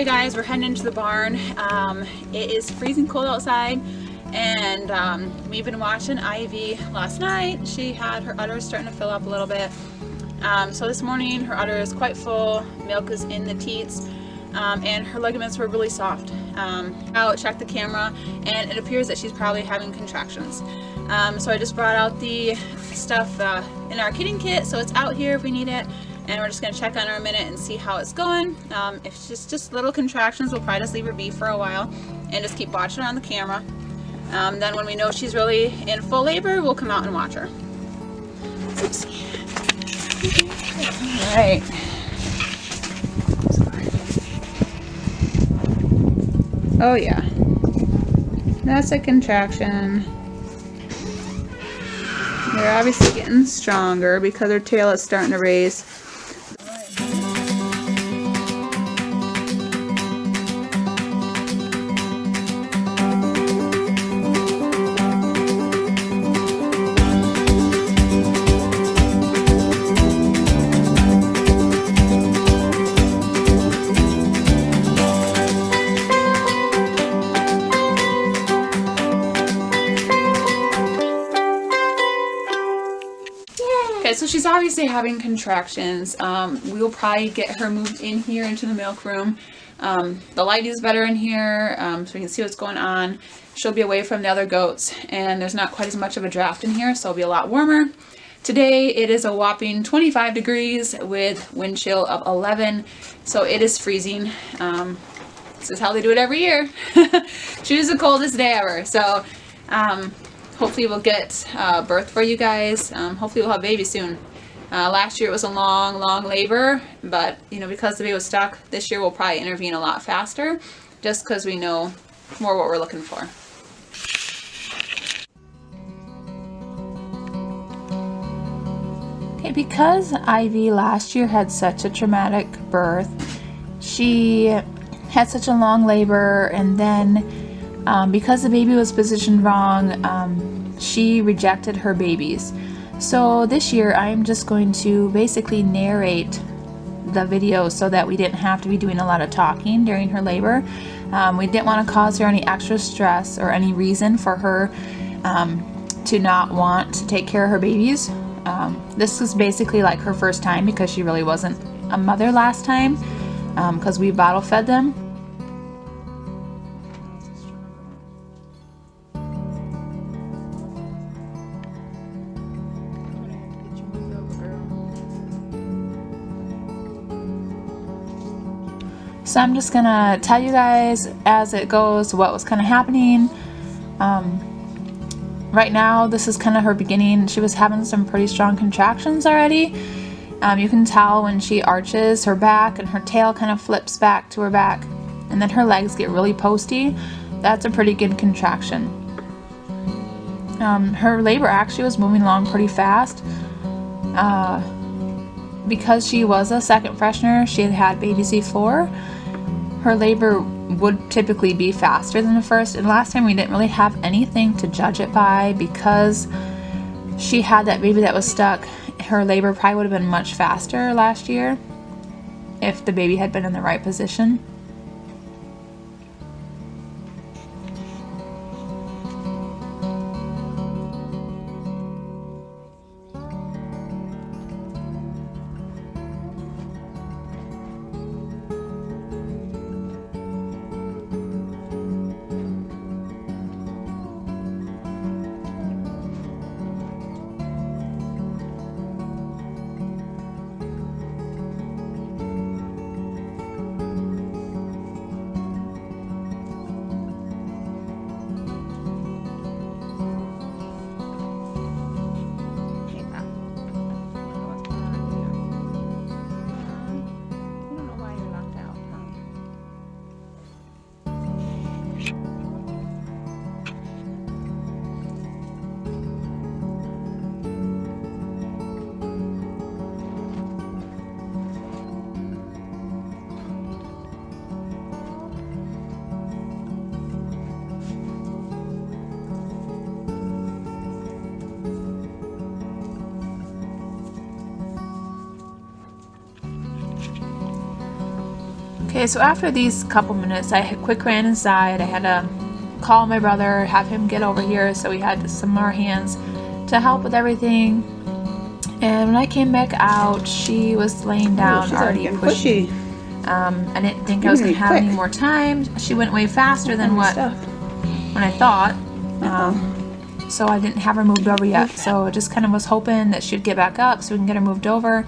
Okay guys, we're heading into the barn. It is freezing cold outside, and we've been watching Ivy last night. She had her udders starting to fill up a little bit. So this morning her udder is quite full, milk is in the teats, and her ligaments were really soft. I'll check the camera and it appears that she's probably having contractions. So I just brought out the stuff in our kidding kit, so it's out here if we need it. And we're just going to check on her a minute and see how it's going. If it's just little contractions, we'll probably just leave her be for a while and just keep watching her on the camera. Then when we know she's really in full labor, we'll come out and watch her. Oopsie. Alright. Oh yeah. That's a contraction. They're obviously getting stronger because her tail is starting to raise. Okay, so she's obviously having contractions. We'll probably get her moved in here into the milk room. The light is better in here, so we can see what's going on. She'll be away from the other goats, and there's not quite as much of a draft in here, so it'll be a lot warmer. Today it is a whopping 25 degrees with wind chill of 11, so it is freezing. This is how they do it every year. Choose the coldest day ever. So hopefully we'll get birth for you guys. Hopefully we'll have baby soon. Last year it was a long labor, but you know, because the baby was stuck, this year we'll probably intervene a lot faster, just because we know more what we're looking for. Okay, because Ivy last year had such a traumatic birth, she had such a long labor, and then because the baby was positioned wrong, she rejected her babies. So this year I'm just going to basically narrate the video so that we didn't have to be doing a lot of talking during her labor. We didn't want to cause her any extra stress or any reason for her to not want to take care of her babies. This is basically like her first time because she really wasn't a mother last time, because we bottle fed them. So I'm just gonna tell you guys as it goes what was kind of happening. Right now this is kind of her beginning. She was having some pretty strong contractions already. You can tell when she arches her back and her tail kind of flips back to her back, and then her legs get really posty. That's a pretty good contraction. Her labor actually was moving along pretty fast. Because she was a second freshener, she had had baby C4, her labor would typically be faster than the first, and last time we didn't really have anything to judge it by because she had that baby that was stuck. Her labor probably would have been much faster last year if the baby had been in the right position. Okay, so after these couple minutes, I quick ran inside. I had to call my brother, have him get over here, so we had some more hands to help with everything. And when I came back out, she was laying down, already pushing. I didn't think I was going to have any more time. She went way faster than when I thought. So I didn't have her moved over yet. So I just kind of was hoping that she'd get back up so we can get her moved over.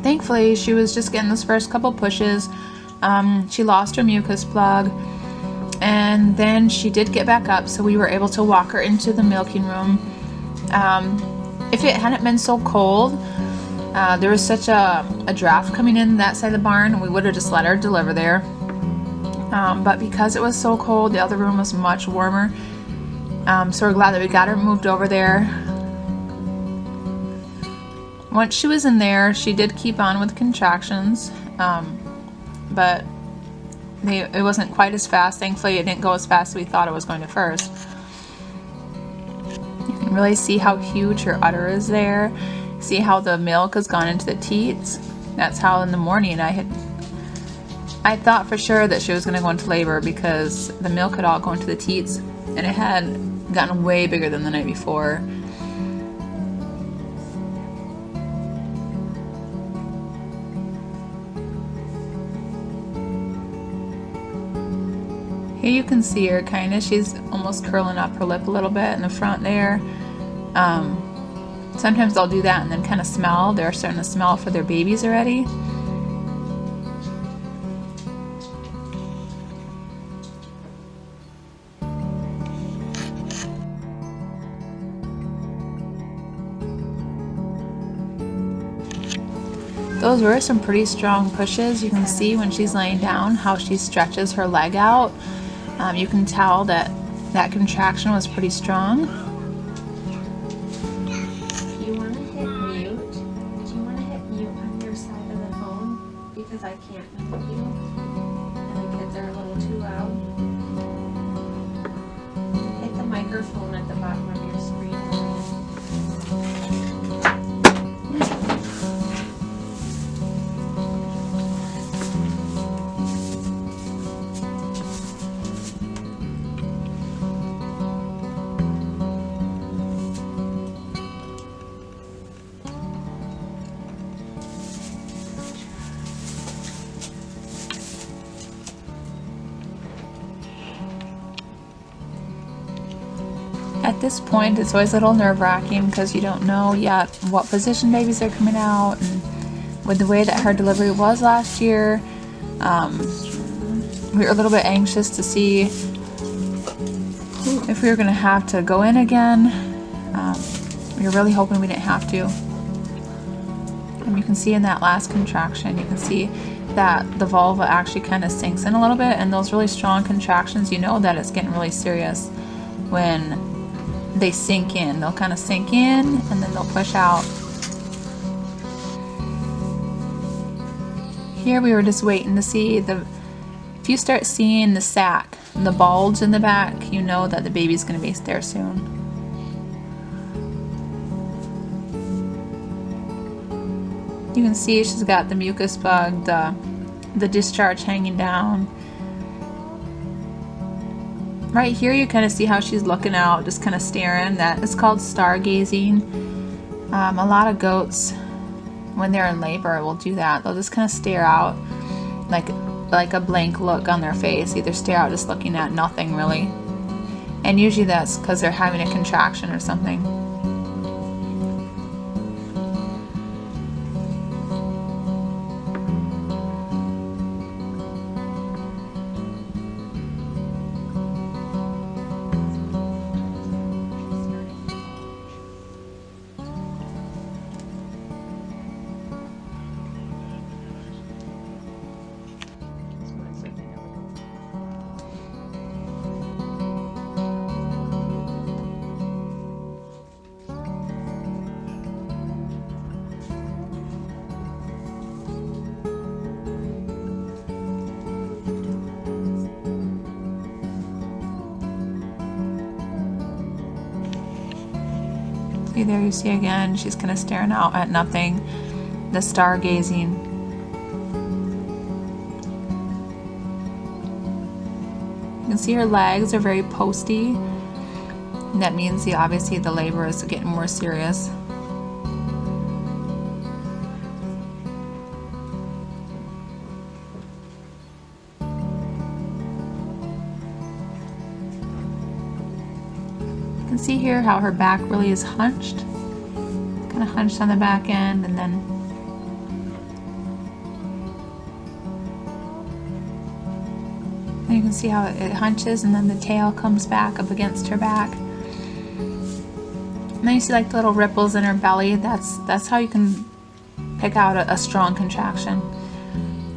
Thankfully, she was just getting those first couple pushes. She lost her mucus plug, and then she did get back up, so we were able to walk her into the milking room. If it hadn't been so cold, there was such a draft coming in that side of the barn, we would have just let her deliver there. But because it was so cold, the other room was much warmer. So we're glad that we got her moved over there. Once she was in there, she did keep on with contractions, but it wasn't quite as fast. Thankfully, it didn't go as fast as we thought it was going to first. You can really see how huge her udder is there. See how the milk has gone into the teats. That's how in the morning I thought for sure that she was going to go into labor because the milk had all gone to the teats, and it had gotten way bigger than the night before. Here you can see her kind of, she's almost curling up her lip a little bit in the front there. Sometimes they'll do that and then kind of smell. They're starting to smell for their babies already. Those were some pretty strong pushes. You can see when she's laying down how she stretches her leg out. You can tell that that contraction was pretty strong. If you want to hit mute, do you want to hit mute on your side of the phone? Because I can't mute you. And the kids are a little too loud. Hit the microphone at the bottom of your screen. At this point, it's always a little nerve-wracking because you don't know yet what position babies are coming out, and with the way that her delivery was last year, we were a little bit anxious to see if we were going to have to go in again. We were really hoping we didn't have to. And you can see in that last contraction, you can see that the vulva actually kind of sinks in a little bit, and those really strong contractions, you know that it's getting really serious when they sink in. They'll kind of sink in and then they'll push out. Here we were just waiting to see if you start seeing the sac, the bulge in the back, you know that the baby's going to be there soon. You can see she's got the mucus plug, the discharge hanging down. Right here you kind of see how she's looking out, just kind of staring. That is called stargazing. A lot of goats, when they're in labor, will do that. They'll just kind of stare out, like a blank look on their face. Either stare out just looking at nothing really. And usually that's because they're having a contraction or something. There you see again, she's kind of staring out at nothing, the stargazing. You can see her legs are very posty, and that means obviously the labor is getting more serious. You can see here how her back really is hunched, kind of hunched on the back end, and then you can see how it hunches, and then the tail comes back up against her back. And then you see like the little ripples in her belly. That's how you can pick out a strong contraction.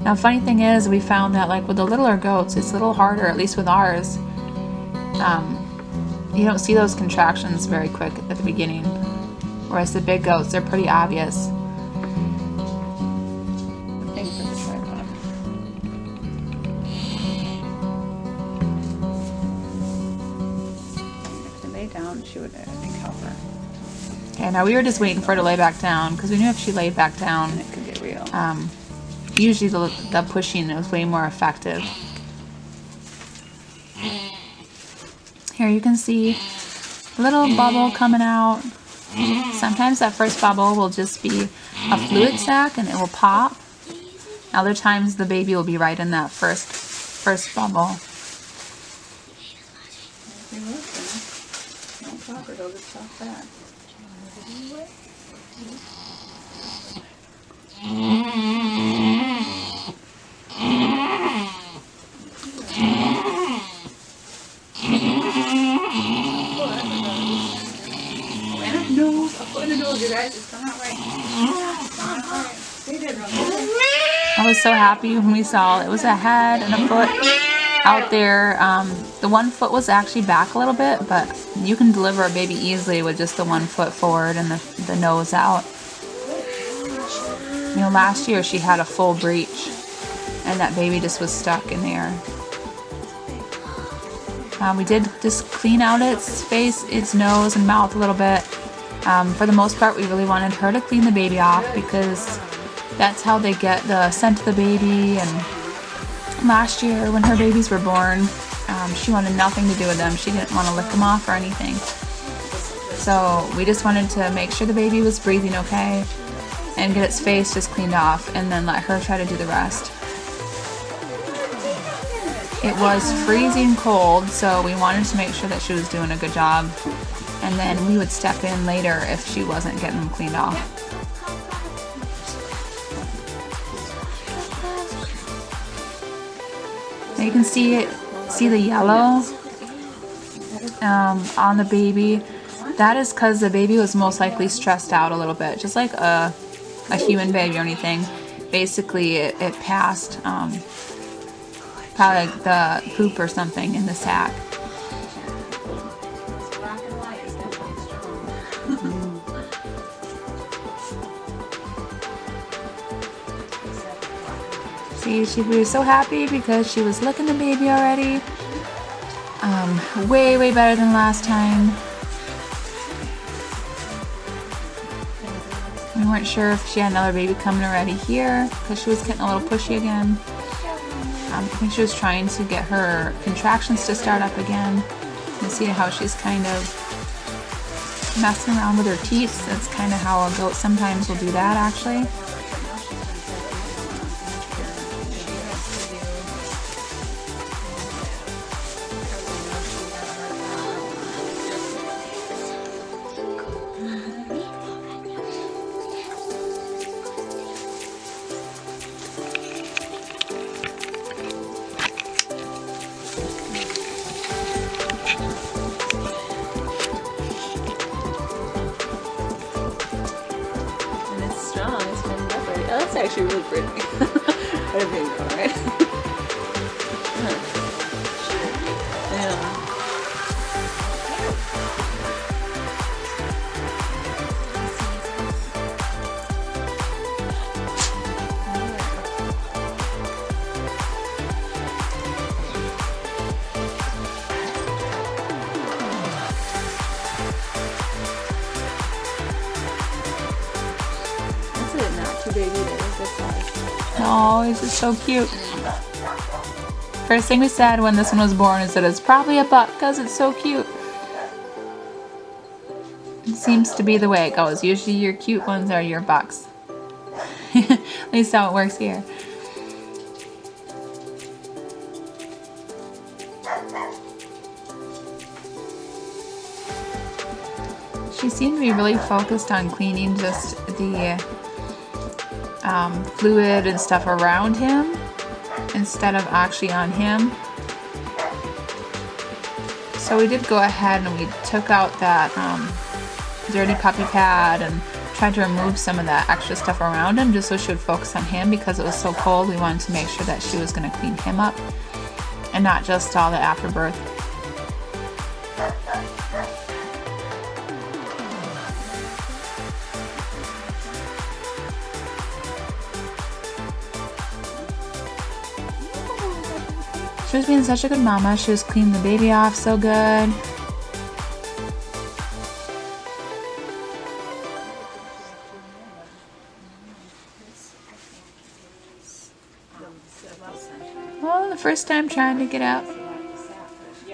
Now, funny thing is, we found that like with the littler goats, it's a little harder, at least with ours. You don't see those contractions very quick at the beginning, whereas the big goats, they're pretty obvious. Thanks for the tripod. If she lay down, she would, I think, help her. Okay, now we were just waiting for her to lay back down, because we knew if she laid back down, It could get real. usually the pushing is way more effective. Here you can see a little bubble coming out. Sometimes that first bubble will just be a fluid sac and it will pop. Other times the baby will be right in that first bubble. If you listen, don't talk or they'll just talk back. You guys, it's coming out right. I was so happy when we saw it was a head and a foot out there. The one foot was actually back a little bit, but you can deliver a baby easily with just the 1 foot forward and the nose out. You know, last year she had a full breech and that baby just was stuck in there. We did just clean out its face, its nose and mouth a little bit. For the most part, we really wanted her to clean the baby off because that's how they get the scent of the baby. And last year when her babies were born, she wanted nothing to do with them. She didn't want to lick them off or anything. So we just wanted to make sure the baby was breathing okay and get its face just cleaned off and then let her try to do the rest. It was freezing cold, so we wanted to make sure that she was doing a good job. And then we would step in later if she wasn't getting them cleaned off. Now you can see the yellow on the baby. That is because the baby was most likely stressed out a little bit, just like a human baby or anything. Basically, it passed probably like the poop or something in the sac. See, she was so happy because she was licking the baby already. Way better than last time. We weren't sure if she had another baby coming already here because she was getting a little pushy again. I think she was trying to get her contractions to start up again. You see how she's kind of messing around with her teeth. That's kind of how a goat sometimes will do that, actually. That's actually really pretty. I didn't think so, right? Yeah. That's it, not too big either. It's this size. Oh, he's just so cute. First thing we said when this one was born is that it's probably a buck because it's so cute. It seems to be the way it goes. Usually your cute ones are your bucks. At least how it works here. She seemed to be really focused on cleaning just the fluid and stuff around him instead of actually on him. So we did go ahead and we took out that dirty puppy pad and tried to remove some of that extra stuff around him just so she would focus on him because it was so cold. We wanted to make sure that she was going to clean him up and not just all the afterbirth. She was being such a good mama. She was cleaning the baby off so good. Well, the first time trying to get out,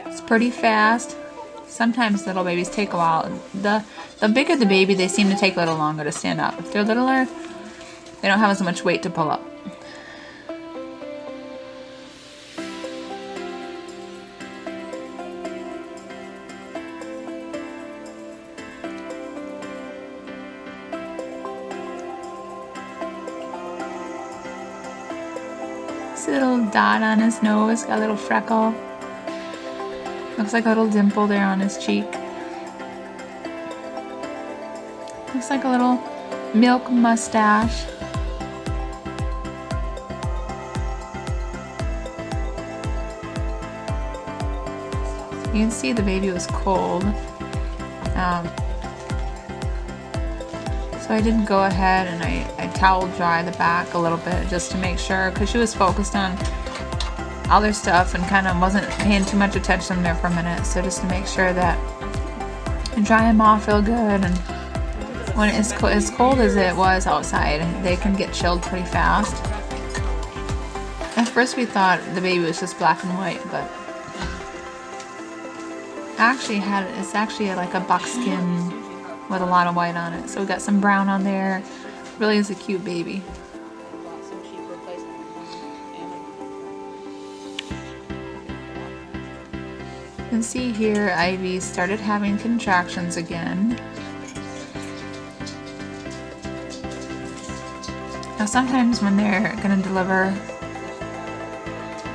it's pretty fast. Sometimes little babies take a while. The bigger the baby, they seem to take a little longer to stand up. If they're littler, they don't have as much weight to pull up. Little dot on his nose, got a little freckle. Looks like a little dimple there on his cheek. Looks like a little milk mustache. You can see the baby was cold. So I did go ahead and I towel dry the back a little bit just to make sure, because she was focused on other stuff and kind of wasn't paying too much attention there for a minute. So just to make sure that I dry them off real good. And when it's as cold as it was outside, they can get chilled pretty fast. At first we thought the baby was just black and white, but it's actually like a buckskin with a lot of white on it. So we got some brown on there. Really is a cute baby. You can see here Ivy started having contractions again. Now sometimes when they're going to deliver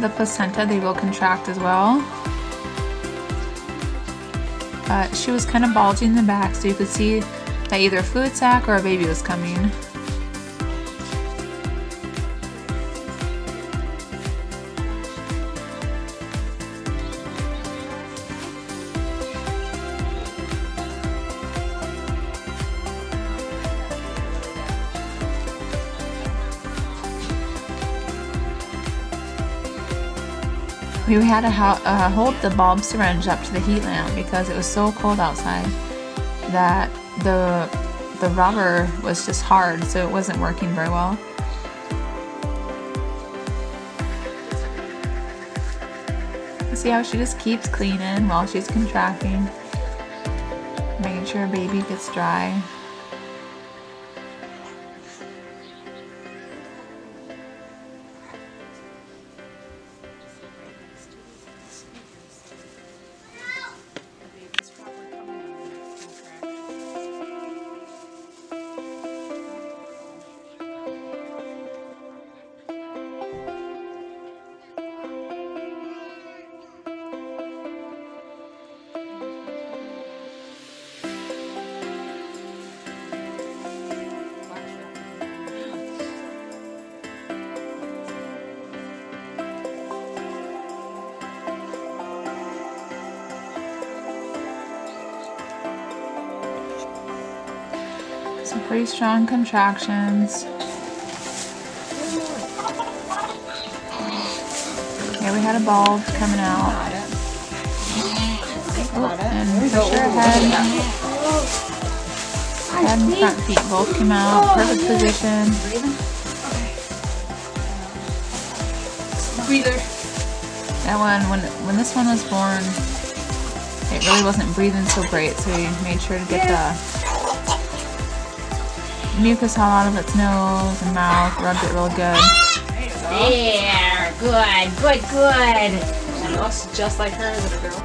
the placenta, they will contract as well. But she was kind of bulging in the back, so you could see that either a fluid sac or a baby was coming. We had to hold the bulb syringe up to the heat lamp because it was so cold outside that the rubber was just hard, so it wasn't working very well. See how she just keeps cleaning while she's contracting, making sure her baby gets dry. Some pretty strong contractions. Yeah, we had a bulge coming out. Oh, and for sure head and front feet both came out. Perfect position. Breather. That one, when this one was born, it really wasn't breathing so great, so we made sure to get the mucus all out of its nose and mouth, rubbed it real good. There, good, good, good. She looks just like her, little girl.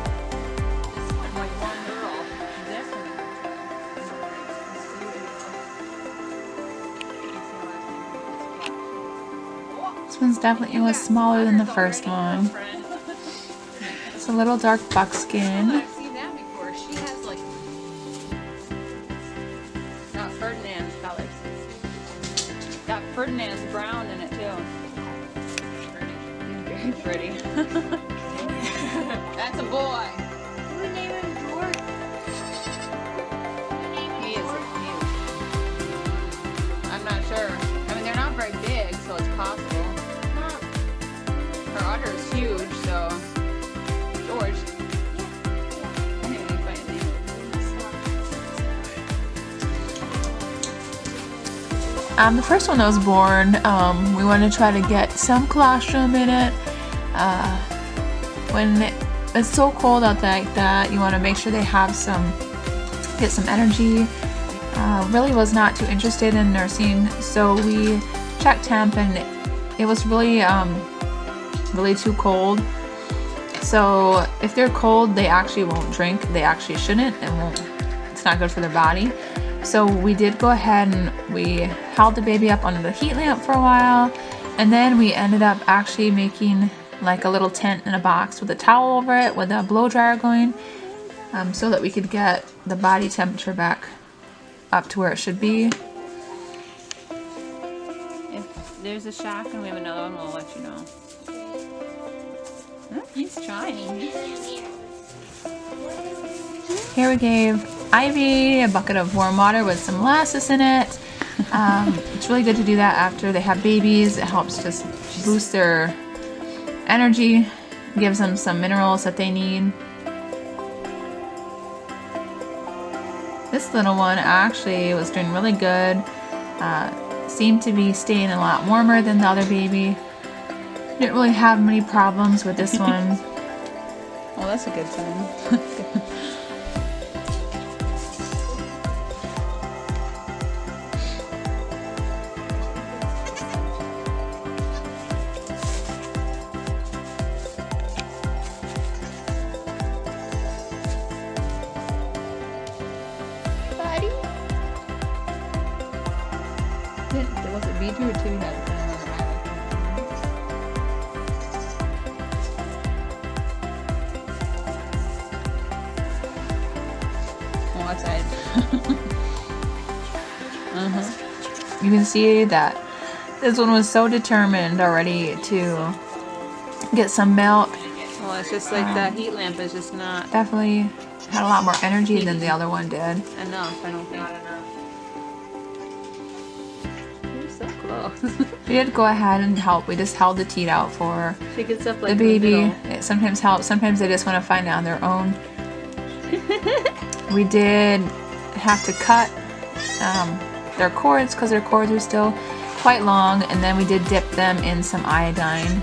This one's definitely was smaller than the first one. It's a little dark buckskin. I've seen that before. She has like got Ferdinand's colors. Got Ferdinand's brown in it too. Very pretty. That's a boy. We name him George. He is. I'm not sure. I mean, they're not very big, so it's possible. Her udder is huge, so George. I think we find a name. The first one that was born, we wanted to try to get some colostrum in it. When it's so cold out there like that, you want to make sure they have get some energy. Really was not too interested in nursing, so we checked temp and it was really really too cold. So if they're cold, they actually won't drink. They actually shouldn't and won't. It's not good for their body. So we did go ahead and we held the baby up under the heat lamp for a while, and then we ended up actually making like a little tent in a box with a towel over it with a blow dryer going, so that we could get the body temperature back up to where it should be. If there's a shock and we have another one, we'll let you know. Oh, he's trying. Here we gave Ivy a bucket of warm water with some molasses in it. It's really good to do that after they have babies. It helps just boost their energy, gives them some minerals that they need. This little one actually was doing really good. Seemed to be staying a lot warmer than the other baby. Didn't really have many problems with this one. Well, that's a good sign. Was it B2 or 2 had it on the Oh, outside. You can see that this one was so determined already to get some milk. Well, it's just like the heat lamp is just not Definitely had a lot more energy than the other one did. enough, I don't think. You're so close. We did go ahead and help. We just held the teat out for She gets up the like baby. in the middle. It sometimes helps. Sometimes they just want to find out on their own. We did have to cut their cords because their cords are still quite long, and then we did dip them in some iodine.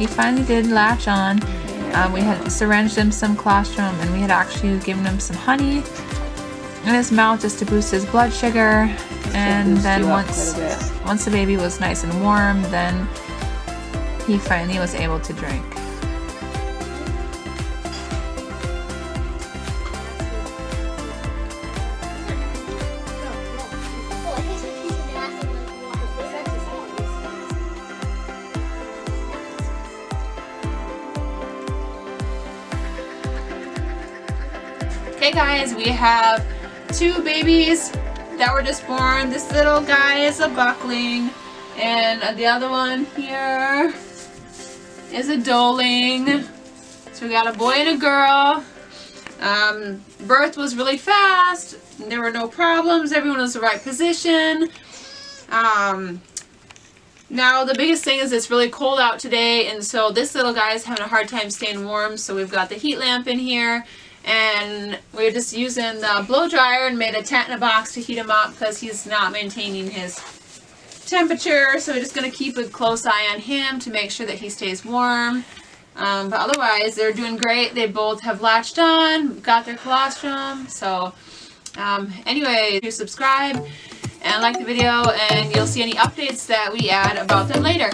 he finally did latch on. We had syringed him some colostrum, and we had actually given him some honey in his mouth just to boost his blood sugar. And then once the baby was nice and warm, then he finally was able to drink. Okay guys, we have 2 babies that were just born. This little guy is a buckling, and the other one here is a doeling. So we got a boy and a girl. Birth was really fast. There were no problems. Everyone was in the right position. Now the biggest thing is it's really cold out today, and so this little guy is having a hard time staying warm. So we've got the heat lamp in here. And we're just using the blow dryer and made a tent in a box to heat him up because he's not maintaining his temperature. So we're just going to keep a close eye on him to make sure that he stays warm. But otherwise, they're doing great. They both have latched on, got their colostrum. So anyway, do subscribe and like the video, and you'll see any updates that we add about them later.